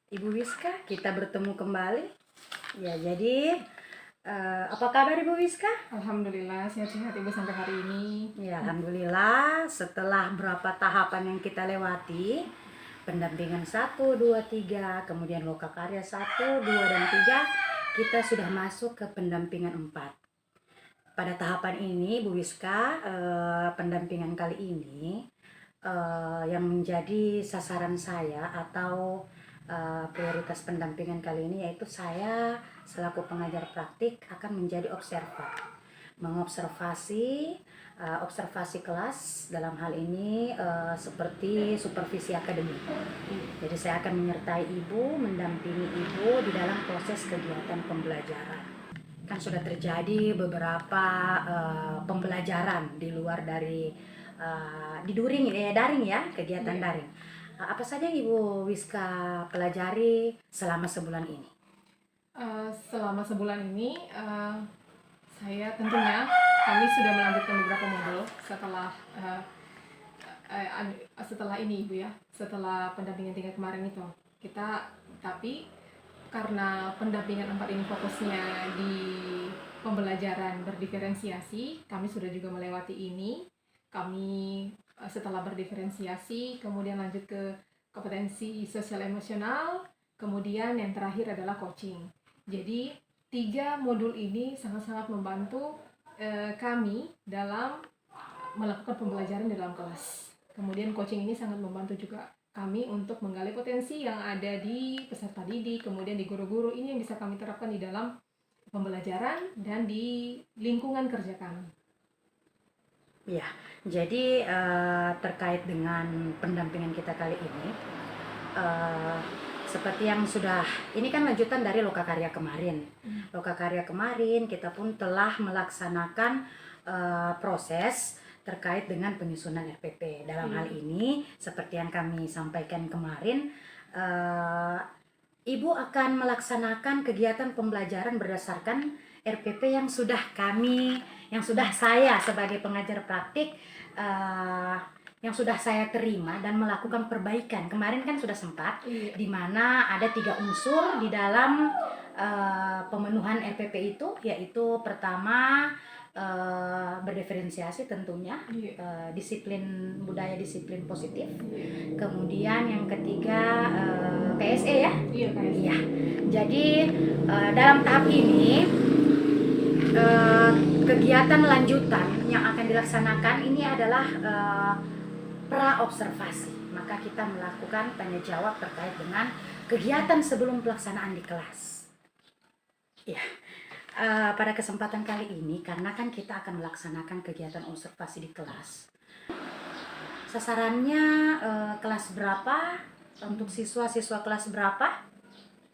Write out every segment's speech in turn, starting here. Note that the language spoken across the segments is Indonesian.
Ibu Wiska, kita bertemu kembali. Ya, jadi apa kabar Ibu Wiska? Alhamdulillah sehat-sehat Ibu sampai hari ini. Ya, alhamdulillah setelah berapa tahapan yang kita lewati, pendampingan 1, 2, 3, kemudian loka karya 1, 2, dan 3, kita sudah masuk ke pendampingan 4. Pada tahapan ini Bu Wiska, pendampingan kali ini yang menjadi sasaran saya atau prioritas pendampingan kali ini yaitu saya selaku pengajar praktik akan menjadi observer, mengobservasi observasi kelas dalam hal ini seperti supervisi akademik. Jadi saya akan menyertai ibu, mendampingi ibu di dalam proses kegiatan pembelajaran. Kan sudah terjadi beberapa pembelajaran di luar dari di daring ya, kegiatan daring. Apa saja yang Ibu Wiska pelajari selama sebulan ini? Selama sebulan ini saya tentunya kami sudah melanjutkan beberapa modul setelah ini Ibu ya, setelah pendampingan 3 kemarin itu. Tapi karena pendampingan 4 ini fokusnya di pembelajaran berdiferensiasi, kami sudah juga melewati ini. Kami setelah berdiferensiasi kemudian lanjut ke kompetensi sosial emosional, kemudian yang terakhir adalah coaching. Jadi 3 modul ini sangat-sangat membantu kami dalam melakukan pembelajaran di dalam kelas. Kemudian coaching ini sangat membantu juga kami untuk menggali potensi yang ada di peserta didik, kemudian di guru-guru. Ini yang bisa kami terapkan di dalam pembelajaran dan di lingkungan kerja kami. Ya, jadi terkait dengan pendampingan kita kali ini, seperti yang sudah, ini kan lanjutan dari loka karya kemarin. Loka karya kemarin kita pun telah melaksanakan proses terkait dengan penyusunan RPP. Dalam hal ini, seperti yang kami sampaikan kemarin, Ibu akan melaksanakan kegiatan pembelajaran berdasarkan RPP yang sudah saya sebagai pengajar praktik yang sudah saya terima dan melakukan perbaikan. Kemarin kan sudah sempat, di mana ada 3 unsur di dalam pemenuhan RPP itu, yaitu pertama berdiferensiasi tentunya, disiplin budaya disiplin positif, kemudian yang ketiga PSE ya. Iya. Jadi dalam tahap ini kegiatan lanjutan yang akan dilaksanakan ini adalah pra-observasi. Maka kita melakukan tanya jawab terkait dengan kegiatan sebelum pelaksanaan di kelas. Ya. Pada kesempatan kali ini, karena kan kita akan melaksanakan kegiatan observasi di kelas, sasarannya kelas berapa, untuk siswa-siswa kelas berapa?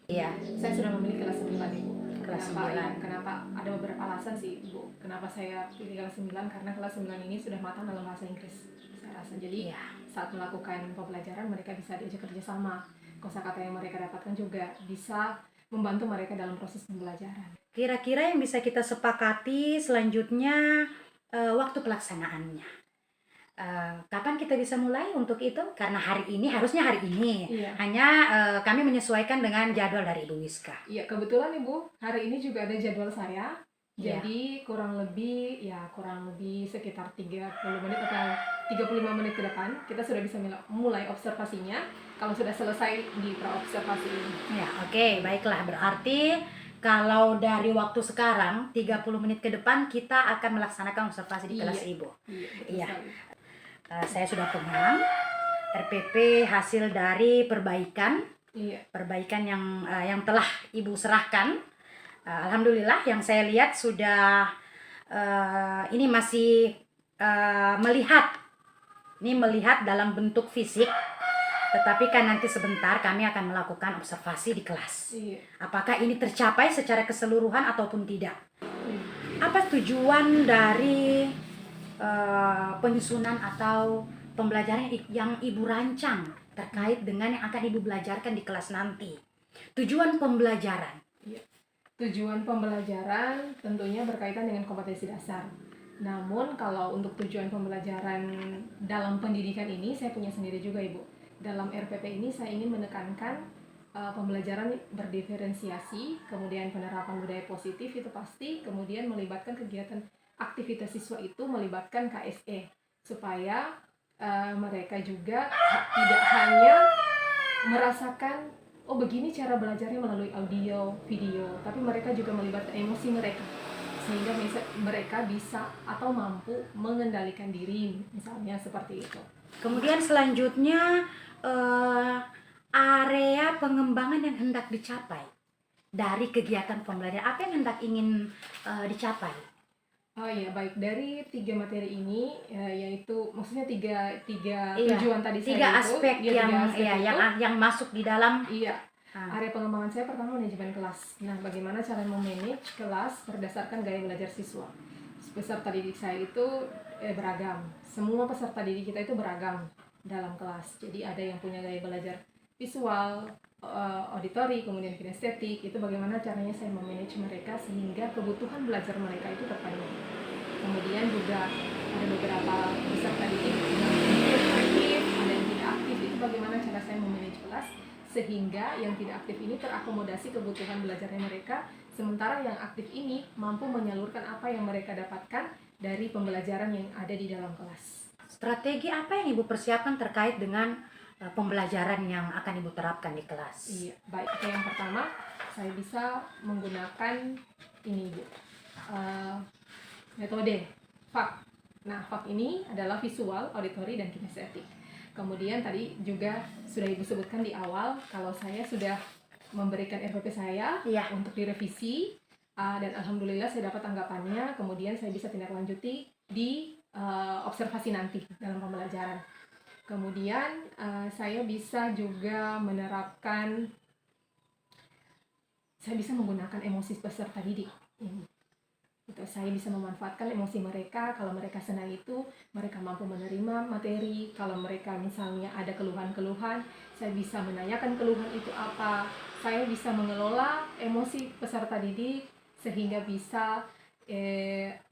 Iya, saya sudah memilih kelas 9 Ibu. Kelas 9. Kenapa? Ada beberapa alasan sih Ibu. Kenapa saya pilih kelas 9? Karena kelas 9 ini sudah matang dalam bahasa Inggris, saya rasa. Jadi saat melakukan pembelajaran mereka bisa diajak kerjasama. Kosakata yang mereka dapatkan juga bisa membantu mereka dalam proses pembelajaran. Kira-kira yang bisa kita sepakati selanjutnya waktu pelaksanaannya. Kapan kita bisa mulai untuk itu? Karena harusnya hari ini. Iya. Hanya kami menyesuaikan dengan jadwal dari Ibu Wiska. Iya, kebetulan Ibu, hari ini juga ada jadwal saya. Jadi kurang lebih sekitar 30 menit atau 35 menit ke depan kita sudah bisa mulai observasinya kalau sudah selesai di pra-observasi ini. Ya, oke, baiklah. Berarti kalau dari waktu sekarang 30 menit ke depan kita akan melaksanakan observasi di kelas Ibu. Iya. Saya sudah pegang RPP hasil dari perbaikan. Perbaikan yang telah Ibu serahkan. Alhamdulillah yang saya lihat sudah ini masih melihat dalam bentuk fisik. Tetapi kan nanti sebentar kami akan melakukan observasi di kelas. Apakah ini tercapai secara keseluruhan ataupun tidak? Apa tujuan dari penyusunan atau pembelajaran yang Ibu rancang terkait dengan yang akan Ibu belajarkan di kelas nanti? Tujuan pembelajaran. Tujuan pembelajaran tentunya berkaitan dengan kompetensi dasar. Namun kalau untuk tujuan pembelajaran dalam pendidikan ini saya punya sendiri juga Ibu. Dalam RPP ini saya ingin menekankan pembelajaran berdiferensiasi, kemudian penerapan budaya positif itu pasti, kemudian melibatkan kegiatan aktivitas siswa itu melibatkan KSE supaya mereka juga tidak hanya merasakan oh begini cara belajarnya melalui audio, video, tapi mereka juga melibatkan emosi mereka sehingga mereka bisa atau mampu mengendalikan diri, misalnya seperti itu. Kemudian selanjutnya area pengembangan yang hendak dicapai dari kegiatan pembelajaran, apa yang hendak ingin dicapai? Oh iya, baik, dari 3 materi ini yaitu maksudnya tiga Iya, tujuan tadi tiga saya aspek itu, ya, yang tiga aspek ya, itu, yang masuk di dalam. iya. Ah, Area pengembangan saya pertama manajemen kelas. Nah, bagaimana cara memanage kelas berdasarkan gaya belajar siswa. Peserta didik saya itu beragam. Semua peserta didik kita itu beragam dalam kelas. Jadi ada yang punya gaya belajar visual, auditori, kemudian kinestetik. Itu bagaimana caranya saya memanage mereka sehingga kebutuhan belajar mereka itu terpenuhi. Kemudian juga ada beberapa peserta didik yang aktif, ada yang tidak aktif. Itu bagaimana cara saya memanage kelas sehingga yang tidak aktif ini terakomodasi kebutuhan belajarnya mereka, sementara yang aktif ini mampu menyalurkan apa yang mereka dapatkan dari pembelajaran yang ada di dalam kelas. strategi apa yang Ibu persiapkan terkait dengan pembelajaran yang akan Ibu terapkan di kelas? Iya, baik. Oke, yang pertama saya bisa menggunakan ini, Bu, metode FAK. Nah, FAK ini adalah visual, auditori, dan kinestetik. Kemudian tadi juga sudah Ibu sebutkan di awal kalau saya sudah memberikan RPP saya untuk direvisi dan alhamdulillah saya dapat tanggapannya. Kemudian saya bisa tindak lanjuti di observasi nanti dalam pembelajaran. Kemudian saya bisa juga menerapkan, saya bisa menggunakan emosi peserta didik ini. Saya bisa memanfaatkan emosi mereka. Kalau mereka senang itu mereka mampu menerima materi. Kalau mereka misalnya ada keluhan-keluhan, saya bisa menanyakan keluhan itu apa. Saya bisa mengelola emosi peserta didik sehingga bisa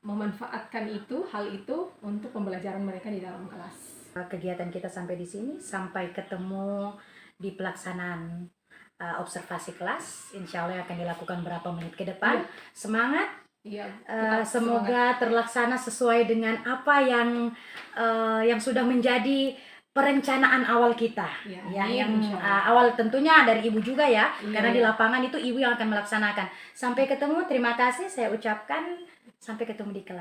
memanfaatkan hal itu untuk pembelajaran mereka di dalam kelas. Kegiatan kita sampai di sini, sampai ketemu di pelaksanaan observasi kelas. Insya Allah akan dilakukan berapa menit ke depan. Semangat. Iya, semoga terlaksana sesuai dengan apa yang sudah menjadi perencanaan awal kita, yang awal tentunya dari Ibu juga ya, karena di lapangan itu Ibu yang akan melaksanakan. Sampai ketemu, terima kasih saya ucapkan, sampai ketemu di kelas.